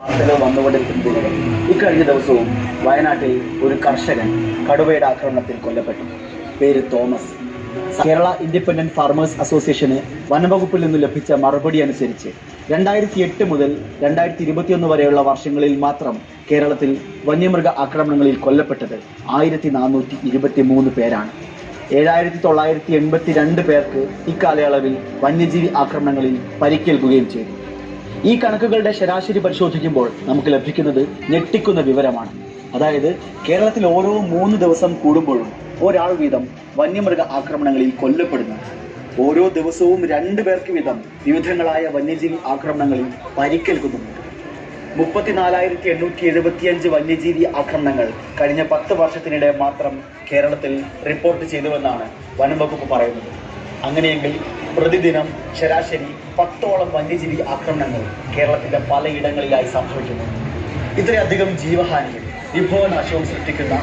വാർത്തകൾ വന്നുകൊണ്ടിരിക്കുന്നത് ഇക്കഴിഞ്ഞ ദിവസവും വയനാട്ടിൽ ഒരു കർഷകൻ കടുവയുടെ ആക്രമണത്തിൽ കൊല്ലപ്പെട്ടു. പേര് തോമസ്. കേരള ഇൻഡിപെൻഡന്റ് ഫാർമേഴ്സ് അസോസിയേഷന് വനംവകുപ്പിൽ നിന്ന് ലഭിച്ച മറുപടി അനുസരിച്ച് 2008 മുതൽ 2021 വരെയുള്ള വർഷങ്ങളിൽ മാത്രം കേരളത്തിൽ വന്യമൃഗ ആക്രമണങ്ങളിൽ കൊല്ലപ്പെട്ടത് 1423 പേരാണ്. 7982 പേർക്ക് ഇക്കാലയളവിൽ വന്യജീവി ആക്രമണങ്ങളിൽ പരിക്കേൽക്കുകയും ചെയ്തു. ഈ കണക്കുകളുടെ ശരാശരി പരിശോധിക്കുമ്പോൾ നമുക്ക് ലഭിക്കുന്നത് ഞെട്ടിക്കുന്ന വിവരമാണ്. അതായത് കേരളത്തിൽ ഓരോ 3 ദിവസം കൂടുമ്പോഴും ഒരാൾ വീതം വന്യമൃഗ ആക്രമണങ്ങളിൽ കൊല്ലപ്പെടുന്നു. ഓരോ ദിവസവും 2 പേർക്ക് വീതം വിവിധങ്ങളായ വന്യജീവി ആക്രമണങ്ങളിൽ പരിക്കേൽക്കുന്നുണ്ട്. 34,875 വന്യജീവി ആക്രമണങ്ങൾ കഴിഞ്ഞ 10 വർഷത്തിനിടെ മാത്രം കേരളത്തിൽ റിപ്പോർട്ട് ചെയ്തുവെന്നാണ് വനം വകുപ്പ് പറയുന്നത്. അങ്ങനെയെങ്കിൽ പ്രതിദിനം ശരാശരി 10ഓളം വന്യജീവി ആക്രമണങ്ങൾ കേരളത്തിന്റെ പലയിടങ്ങളിലായി സംഭവിക്കുന്നു. ഇത്രയധികം ജീവഹാനിയും വിഭവനാശവും സൃഷ്ടിക്കുന്ന